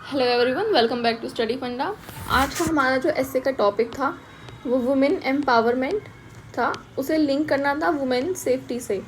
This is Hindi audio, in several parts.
Hello everyone, welcome back to Study Funda. आज का हमारा जो एस्से का टॉपिक था वो वुमेन एम्पावरमेंट था। उसे लिंक करना था वुमेन सेफ्टी से।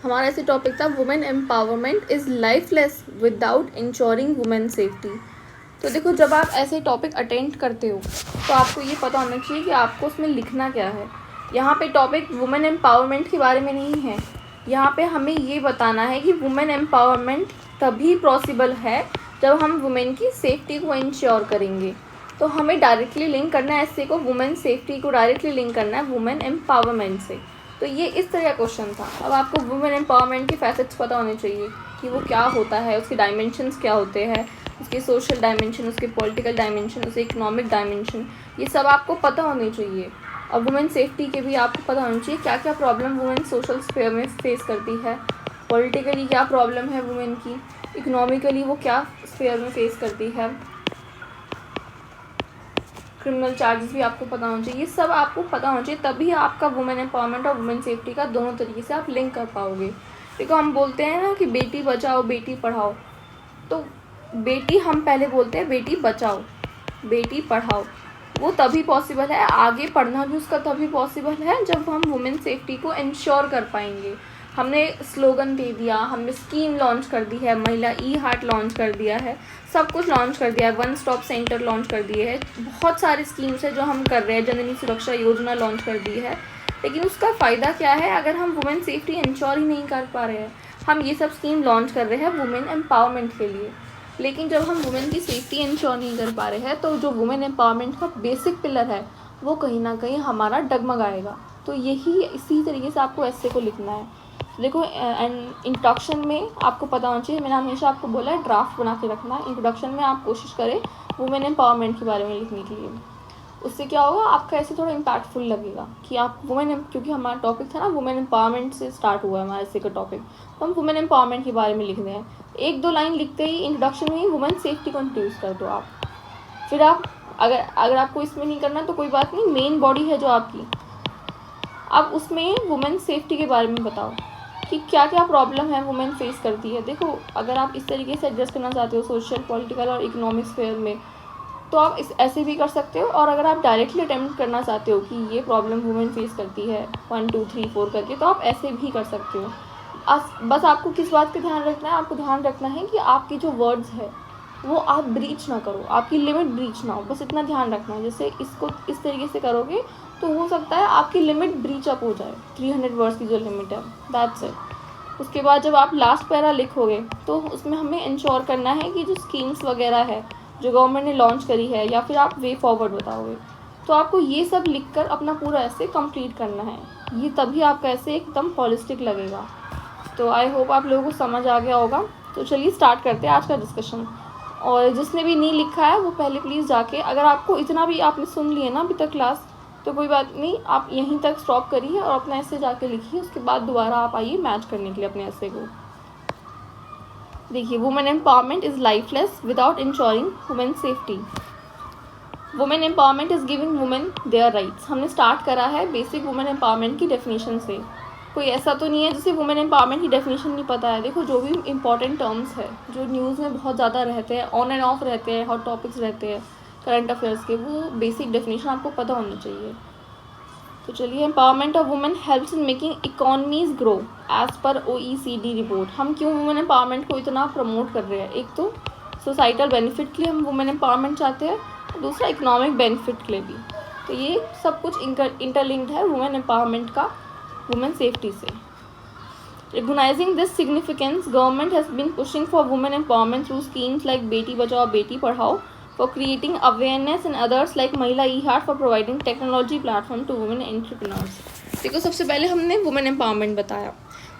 हमारा ऐसे टॉपिक था women empowerment is lifeless without ensuring women safety. तो देखो, जब आप ऐसे टॉपिक अटेंड करते हो तो आपको ये पता होना चाहिए कि आपको उसमें लिखना क्या है। यहाँ पे टॉपिक वुमेन एम्पावरमेंट के बारे में नहीं है। यहाँ पे हमें ये बताना है कि वुमेन एम्पावरमेंट तभी पॉसिबल है जब हम वुमेन की सेफ्टी को इंश्योर करेंगे। तो हमें डायरेक्टली लिंक करना है ऐसे को, वुमेन सेफ्टी को डायरेक्टली लिंक करना है वुमेन एम्पावरमेंट से। तो ये इस तरह का क्वेश्चन था। अब आपको वुमेन एम्पावरमेंट के फैसेट्स पता होने चाहिए कि वो क्या होता है, उसके डायमेंशंस क्या होते हैं, उसके सोशल डायमेंशन, उसके पॉलिटिकल डायमेंशन, उसके इकोनॉमिक डायमेंशन, ये सब आपको पता होने चाहिए। और वुमेन सेफ्टी के भी आपको पता होना चाहिए क्या क्या प्रॉब्लम वुमेन सोशल स्फीयर में फेस करती है, पॉलिटिकली क्या प्रॉब्लम है वुमेन की, इकोनॉमिकली वो क्या स्फीयर में फेस करती है, क्रिमिनल चार्जेस भी आपको पता होना चाहिए। ये सब आपको पता होना चाहिए, तभी आपका वुमेन एम्पावरमेंट और वुमेन सेफ्टी का दोनों तरीके से आप लिंक कर पाओगे। देखो, हम बोलते हैं ना कि बेटी बचाओ बेटी पढ़ाओ, तो बेटी हम पहले बोलते हैं बेटी बचाओ बेटी पढ़ाओ, वो तभी पॉसिबल है, आगे पढ़ना भी उसका तभी पॉसिबल है जब हम वुमेन सेफ्टी को इंश्योर कर पाएंगे। हमने स्लोगन दे दिया, हमने स्कीम लॉन्च कर दी है, महिला ई हार्ट लॉन्च कर दिया है, सब कुछ लॉन्च कर दिया है, वन स्टॉप सेंटर लॉन्च कर दिए है, बहुत सारी स्कीम्स है जो हम कर रहे हैं, जननी सुरक्षा योजना लॉन्च कर दी है। लेकिन उसका फ़ायदा क्या है अगर हम वुमेन सेफ्टी इंश्योर ही नहीं कर पा रहे हैं। हम ये सब स्कीम लॉन्च कर रहे हैं वुमेन एम्पावरमेंट के लिए, लेकिन जब हम वुमेन की सेफ्टी इंश्योर नहीं कर पा रहे हैं तो जो वुमेन एम्पावरमेंट का बेसिक पिलर है वो कहीं ना कहीं हमारा डगमगाएगा। तो यही इसी तरीके से आपको ऐसे को लिखना है। देखो, एंड इंट्रोडक्शन में आपको पता होना चाहिए, मैंने हमेशा आपको बोला है ड्राफ्ट बना के रखना है। इंट्रोडक्शन में आप कोशिश करें वुमेन एम्पावरमेंट के बारे में लिखने के लिए। उससे क्या होगा, आपका ऐसे थोड़ा इम्पैक्टफुल लगेगा कि आप क्योंकि हमारा टॉपिक था ना वुमेन एम्पावरमेंट से स्टार्ट हुआ है हमारे ऐसे का टॉपिक, तो हम वुमेन एम्पावरमेंट के बारे में लिख रहे हैं। एक दो लाइन लिखते ही इंट्रोडक्शन में ही वुमेन सेफ्टी को इंट्रोड्यूस कर दो आप। फिर आप अगर आपको इसमें नहीं करना तो कोई बात नहीं, मेन बॉडी है जो आपकी, आप उसमें वुमेन सेफ्टी के बारे में बताओ कि क्या क्या प्रॉब्लम है वुमेन फेस करती है। देखो, अगर आप इस तरीके से एडजस्ट करना चाहते हो सोशल, पॉलिटिकल और इकोनॉमिक स्फीयर में, तो आप ऐसे भी कर सकते हो। और अगर आप डायरेक्टली अटेम्प्ट करना चाहते हो कि ये प्रॉब्लम वुमेन फेस करती है 1 2 3 4 करके, तो आप ऐसे भी कर सकते हो। बस आपको किस बात का ध्यान रखना है, आपको ध्यान रखना है कि आपकी जो वर्ड्स है वो आप ब्रीच ना करो, आपकी लिमिट ब्रीच ना हो, बस इतना ध्यान रखना है। जैसे इसको इस तरीके से करोगे तो हो सकता है आपकी लिमिट ब्रीच अप हो जाए, 300 वर्ड्स की जो लिमिट है, दैट्स इट। उसके बाद जब आप लास्ट पैरा लिखोगे तो उसमें हमें इंश्योर करना है कि जो स्कीम्स वगैरह है जो गवर्नमेंट ने लॉन्च करी है, या फिर आप वे फॉरवर्ड बताओगे, तो आपको ये सब लिखकर अपना पूरा ऐसे कंप्लीट करना है। ये तभी आपका ऐसे एकदम हॉलिस्टिक लगेगा। तो आई होप आप लोगों को समझ आ गया होगा। तो चलिए स्टार्ट करते हैं आज का डिस्कशन। और जिसने भी नहीं लिखा है वो पहले प्लीज़ जाके, अगर आपको इतना भी आपने सुन लिया ना अभी तक क्लास, तो कोई बात नहीं, आप यहीं तक स्टॉप करिए और अपना ऐसे जाके लिखिए। उसके बाद दोबारा आप आइए मैच करने के लिए अपने ऐसे को। देखिए, women empowerment is lifeless without ensuring women safety. Women empowerment is giving women their rights. हमने स्टार्ट करा है बेसिक वुमेन एम्पावरमेंट की डेफिनेशन से। कोई ऐसा तो नहीं है जिसे वुमेन एम्पावरमेंट की डेफिनेशन नहीं पता है। देखो, जो भी इंपॉर्टेंट टर्म्स है जो न्यूज़ में बहुत ज़्यादा रहते हैं, ऑन एंड ऑफ रहते हैं, हॉट टॉपिक्स रहते हैं करंट अफेयर्स के, वो बेसिक डेफिनेशन आपको पता होनी चाहिए। तो चलिए, empowerment of women helps in making economies grow as per OECD report. हम क्यों वुमेन एम्पावरमेंट को इतना प्रमोट कर रहे हैं? एक तो सोसाइटल बेनिफिट के लिए हम वुमेन एम्पावरमेंट चाहते हैं, दूसरा इकोनॉमिक बेनिफिट के लिए भी। तो ये सब कुछ इंटरलिंक्ड है वुमेन एम्पावरमेंट का वुमेन सेफ्टी से। Recognizing this significance, government has been pushing for women empowerment through schemes like Beti Bachao Beti Padhao, for creating awareness, and others like Mahila E-Heart for providing technology platform to women entrepreneurs। देखो, सबसे पहले हमने वुमेन एम्पावरमेंट बताया,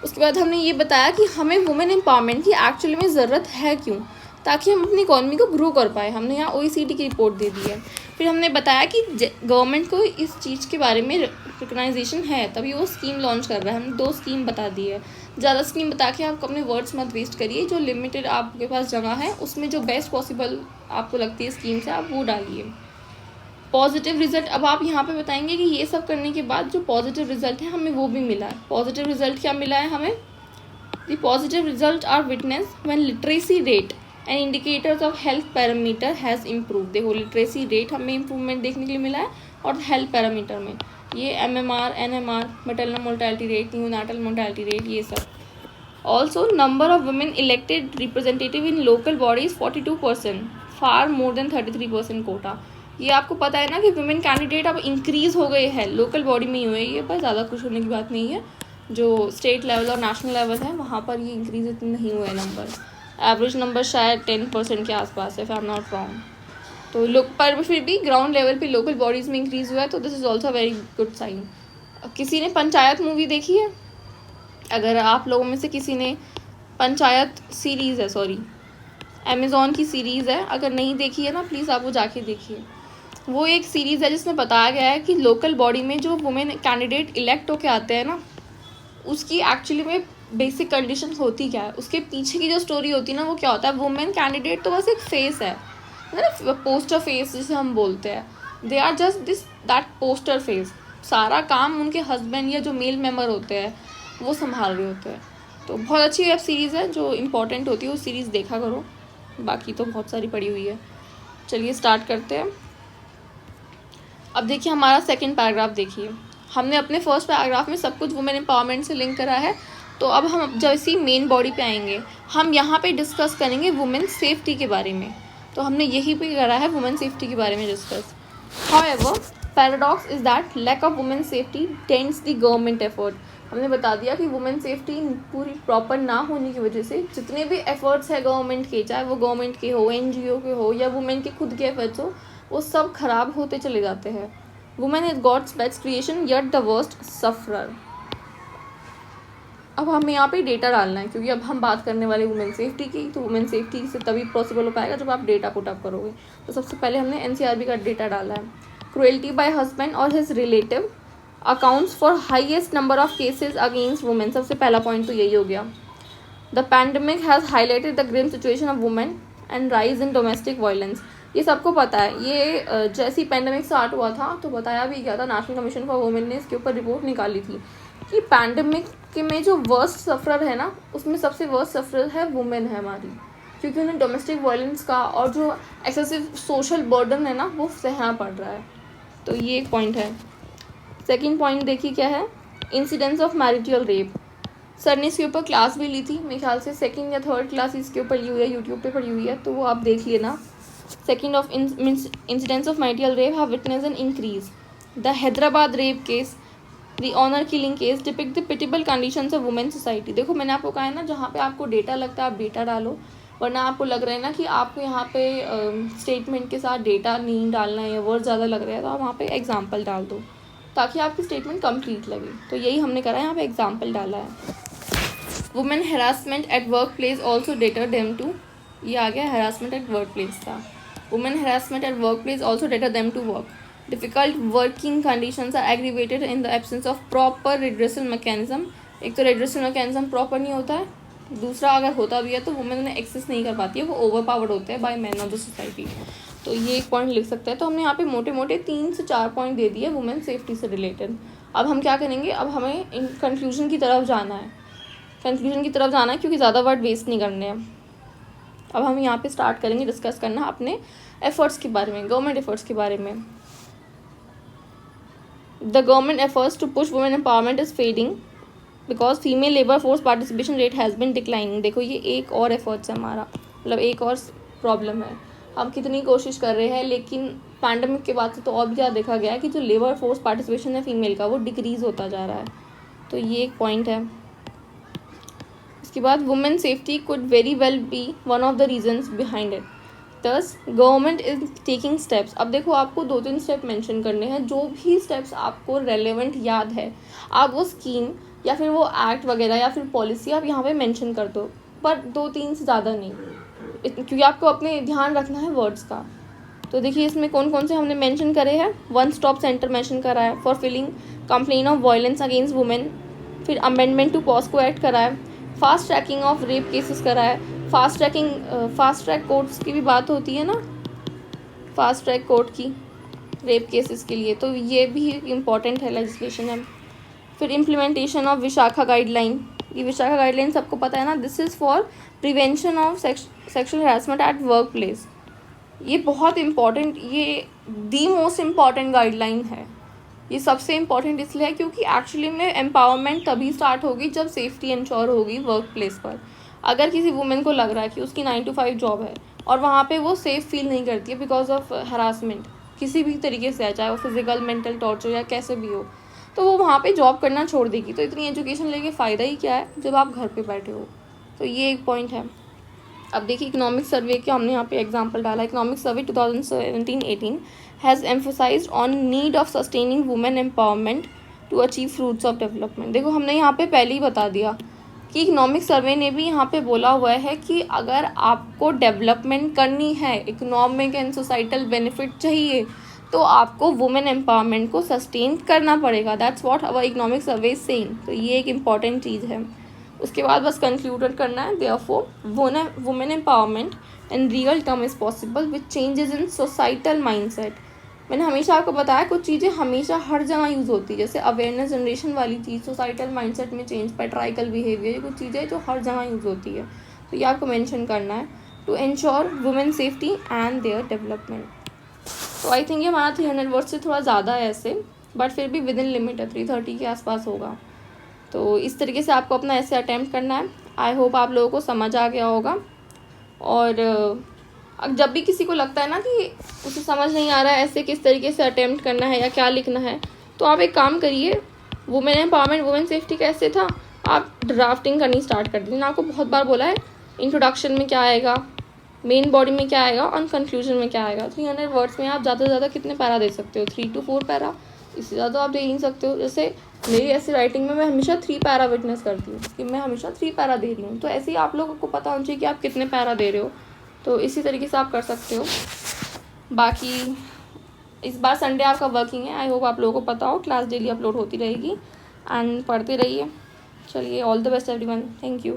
उसके बाद हमने ये बताया कि हमें वुमेन एम्पावरमेंट की एक्चुअली में ज़रूरत है क्यों, ताकि हम अपनी इकॉनमी को ग्रो कर पाए। हमने यहाँ OECD की रिपोर्ट दे दी है। फिर हमने बताया कि गवर्नमेंट को इस चीज़ के बारे में रिकग्नाइजेशन है, तभी वो स्कीम लॉन्च कर रहा है। हमने 2 स्कीम बता दी है। ज़्यादा स्कीम बता के आप अपने वर्ड्स मत वेस्ट करिए। जो लिमिटेड आपके पास जगह है उसमें जो बेस्ट पॉसिबल आपको लगती है स्कीम से, आप वो डालिए। पॉजिटिव रिजल्ट, अब आप यहाँ पे बताएंगे कि ये सब करने के बाद जो पॉजिटिव रिजल्ट है हमें वो भी मिला है। पॉजिटिव रिजल्ट क्या मिला है हमें? The positive result are witness when literacy rate and indicators of health parameter has improve. देखो लिटरेसी रेट हमें इम्प्रूवमेंट देखने के लिए मिला है और हेल्थ पैरामीटर में ये MMR, NMR, maternal mortality rate, neonatal mortality rate, ये सब। Also number of women elected representative in local bodies 42%, far more than 33% quota. ये आपको पता है ना कि वुमेन कैंडिडेट अब इंक्रीज़ हो गए हैं, लोकल बॉडी में ही हुए, ये पर ज़्यादा खुश होने की बात नहीं है। जो स्टेट लेवल और नेशनल लेवल है वहाँ पर ये इंक्रीज इतने नहीं हुए नंबर। एवरेज नंबर शायद 10% के आसपास है, if I am not wrong. तो लोग पर फिर भी ग्राउंड लेवल पे लोकल बॉडीज़ में इंक्रीज़ हुआ है, तो this is also very good sign. किसी ने पंचायत मूवी देखी है? अगर आप लोगों में से किसी ने, पंचायत सीरीज़ है, सॉरी अमेज़ॉन की सीरीज़ है, अगर नहीं देखी है ना प्लीज़ आप वो जाके देखिए। वो एक सीरीज़ है जिसमें बताया गया है कि लोकल बॉडी में जो वुमेन कैंडिडेट इलेक्ट होके आते हैं ना, उसकी एक्चुअली में बेसिक कंडीशन होती क्या है, उसके पीछे की जो स्टोरी होती है ना वो क्या होता है। वुमेन कैंडिडेट तो बस एक फेस है ना, पोस्टर फेस जिसे हम बोलते हैं, they are just that poster face. सारा काम उनके हस्बैंड या जो मेल मेम्बर होते हैं वो संभाल रहे होते हैं। तो बहुत अच्छी वेब सीरीज़ है, जो इम्पोर्टेंट होती है वो सीरीज़ देखा करो, बाकी तो बहुत सारी पड़ी हुई है। चलिए स्टार्ट करते हैं। अब देखिए हमारा सेकंड पैराग्राफ देखिए, हमने अपने फर्स्ट पैराग्राफ में सब कुछ वुमेन एम्पावरमेंट से लिंक करा है। तो अब हम जैसे मेन बॉडी पे आएंगे, हम यहाँ पे डिस्कस करेंगे वुमेन सेफ्टी के बारे में। तो हमने यही पे करा है वुमेन सेफ्टी के बारे में discuss. However paradox is that lack of women safety tends the government effort. हमने बता दिया कि वुमेन सेफ्टी पूरी प्रॉपर ना होने की वजह से जितने भी एफर्ट्स है गवर्नमेंट के, चाहे वो गवर्नमेंट के हो, NGO के हो, या वुमेन के खुद के एफर्ट्स हो, वो सब खराब होते चले जाते हैं। Women is God's best creation yet the worst sufferer. अब हमें यहाँ पे डेटा डालना है, क्योंकि अब हम बात करने वाले वुमेन सेफ्टी की। तो वुमेन सेफ्टी से तभी पॉसिबल हो पाएगा जब आप डेटा पुट अप करोगे। तो सबसे पहले हमने NCRB का डेटा डाला है। क्रुएल्टी बाय हस्बैंड और his relative accounts for highest number of cases against women. सबसे पहला पॉइंट तो यही हो गया। The pandemic has highlighted the grim situation of women and rise in domestic violence. ये सबको पता है। ये जैसे ही पैंडमिक स्टार्ट हुआ था तो बताया भी गया था, नेशनल कमीशन फॉर वुमेन ने इसके ऊपर रिपोर्ट निकाली थी कि पैंडमिक के में जो वर्स्ट सफरर है ना, उसमें सबसे वर्स्ट सफरर है वुमेन है हमारी, क्योंकि उन्हें डोमेस्टिक वायलेंस का और जो एक्सेसिव सोशल बर्डन है ना वो सहना पड़ रहा है। तो ये एक पॉइंट है। सेकेंड पॉइंट देखिए क्या है, incidence of marital rape. Sir ने इसके ऊपर क्लास भी ली थी, मेरे ख्याल से सेकंड या थर्ड क्लास इसके ऊपर ली हुई है, यूट्यूब पे पड़ी हुई है, तो वो आप देख लिए ना। Second of incidents of marital rape have witness an increase. The Hyderabad rape case, the honour killing case depict the pitiable conditions of women society. देखो मैंने आपको कहा है ना, जहाँ पे आपको डेटा लगता है आप डेटा डालो, वरना आपको लग रहा है ना कि आपको यहाँ पे स्टेटमेंट के साथ डेटा नहीं डालना है या वर्ड ज़्यादा लग रहा है, तो आप वहाँ पे एग्जाम्पल डाल दो ताकि आपकी स्टेटमेंट कंप्लीट लगे। तो यही हमने करा है, यहाँ पे एग्जाम्पल डाला है। Women harassment at workplace also deter them to, ये आ गया हरासमेंट एट वर्क प्लेस था। Women harassment at workplace also deter them to work. Difficult working conditions are aggravated in the absence of proper redressal mechanism. एक तो रिड्रेसल मैकेनिज्म प्रॉपर नहीं होता है, दूसरा अगर होता भी है तो वुमेन उन्हें एक्सेस नहीं कर पाती है, वो ओवर पावर्ड होते हैं by man of the society. तो ये एक पॉइंट लिख सकते हैं। तो हमने यहाँ पे मोटे मोटे 3 से 4 पॉइंट दे दिए वुमेन सेफ्टी से रिलेटेड। अब हम क्या करेंगे, अब हमें इन कंक्लूजन की तरफ जाना है, क्योंकि ज़्यादा वर्ड वेस्ट नहीं करने हैं। अब हम यहाँ पे स्टार्ट करेंगे डिस्कस करना अपने एफर्ट्स के बारे में, गवर्नमेंट एफर्ट्स के बारे में। The government efforts to push women empowerment is fading because female labour force participation rate has been declining. देखो ये एक और एफर्ट्स है हमारा, मतलब एक और प्रॉब्लम है। हम कितनी कोशिश कर रहे हैं, लेकिन पैंडमिक के बाद से तो और भी ज़्यादा देखा गया है कि जो लेबर फोर्स पार्टिसिपेशन है फीमेल का वो डिक्रीज़ होता जा रहा है। तो ये एक पॉइंट है। इसके बाद women safety could very well be one of the reasons behind it, thus government is taking steps. अब देखो आपको 2-3 स्टेप मेंशन करने हैं, जो भी स्टेप्स आपको रेलेवेंट याद है आप वो स्कीम या फिर वो एक्ट वगैरह या फिर पॉलिसी आप यहाँ पे मेंशन कर दो, पर 2-3 से ज़्यादा नहीं, क्योंकि आपको अपने ध्यान रखना है वर्ड्स का। तो देखिए इसमें कौन कौन से हमने मेंशन करे हैं। 1 स्टॉप सेंटर मेंशन करा है for filing complaint of violence against women, फिर अमेंडमेंट टू पॉस्को एक्ट करा है, fast tracking of rape cases करा है, फास्ट ट्रैक कोर्ट्स की भी बात होती है ना, फास्ट ट्रैक कोर्ट की रेप केसेस के लिए, तो ये भी इम्पॉर्टेंट है लेजिस्लेशन है। फिर इम्प्लीमेंटेशन ऑफ विशाखा गाइडलाइन, ये विशाखा गाइडलाइन सबको पता है ना, this is for prevention of sexual harassment at work place. ये बहुत इम्पॉर्टेंट, ये दी मोस्ट इम्पॉर्टेंट गाइडलाइन है। ये सबसे इम्पॉर्टेंट इसलिए है क्योंकि एक्चुअली में एम्पावरमेंट तभी स्टार्ट होगी जब सेफ्टी इंश्योर होगी वर्क प्लेस पर। अगर किसी वुमेन को लग रहा है कि उसकी 9 to 5 जॉब है और वहाँ पे वो सेफ़ फील नहीं करती है बिकॉज ऑफ हरासमेंट किसी भी तरीके से है, चाहे वो फिजिकल मेंटल टॉर्चर या कैसे भी हो, तो वो वहाँ पे जॉब करना छोड़ देगी। तो इतनी एजुकेशन लेके फ़ायदा ही क्या है जब आप घर पे बैठे हो। तो ये एक पॉइंट है। अब देखिए इकोनॉमिक सर्वे का हमने यहाँ पे एग्जांपल डाला। Economic survey 2017-18 has emphasised on need of sustaining women empowerment to achieve fruits of development. देखो हमने यहाँ पे पहले ही बता दिया कि इकोनॉमिक सर्वे ने भी यहाँ पे बोला हुआ है कि अगर आपको डेवलपमेंट करनी है, इकोनॉमिक एंड सोसाइटल बेनिफिट चाहिए, तो आपको वुमेन एम्पावरमेंट को सस्टेन करना पड़ेगा। That's what our economic survey is saying. तो ये एक इम्पॉर्टेंट चीज़ है। उसके बाद बस कंक्लूड करना है, therefore women empowerment in real term is possible with changes in societal mindset. मैंने हमेशा आपको बताया कुछ चीज़ें हमेशा हर जगह यूज़ होती है, जैसे अवेयरनेस जनरेशन वाली चीज़, सोसाइटल माइंडसेट में चेंज, पैट्राइकल बिहेवियर, ये कुछ चीज़ें जो हर जगह यूज़ होती है। तो ये आपको मेंशन करना है to ensure women safety and their development. तो आई थिंक ये हमारा 300 वर्ड से थोड़ा ज़्यादा है ऐसे, बट फिर भी विद इन लिमिट है, 330 के आसपास होगा। तो इस तरीके से आपको अपना ऐसे अटैम्प्ट करना है। आई होप आप लोगों को समझ आ गया होगा। और जब भी किसी को लगता है ना कि उसे समझ नहीं आ रहा है ऐसे किस तरीके से अटैम्प्ट करना है या क्या लिखना है, तो आप एक काम करिए, वुमेन एम्पावरमेंट वुमेन सेफ्टी कैसे था, आप ड्राफ्टिंग करनी स्टार्ट कर दीजिए। आपको बहुत बार बोला है इंट्रोडक्शन में क्या आएगा, मेन बॉडी में क्या आएगा और कंक्लूजन में क्या आएगा। 300 वर्ड्स में आप ज़्यादा से ज़्यादा कितने पैरा दे सकते हो, 3 to 4 पैरा, इससे ज़्यादा आप दे नहीं सकते हो। जैसे मेरी ऐसी राइटिंग में मैं हमेशा 3 पैरा विटनेस करती हूँ कि मैं हमेशा 3 पैरा दे रही हूँ। तो ऐसे ही आप लोगों को पता होना चाहिए कि आप कितने पैरा दे रहे हो। तो इसी तरीके से आप कर सकते हो। बाकी इस बार संडे आपका वर्किंग है, आई होप आप लोगों को पता हो। क्लास डेली अपलोड होती रहेगी एंड पढ़ते रहिए। चलिए, all the best everyone, thank you.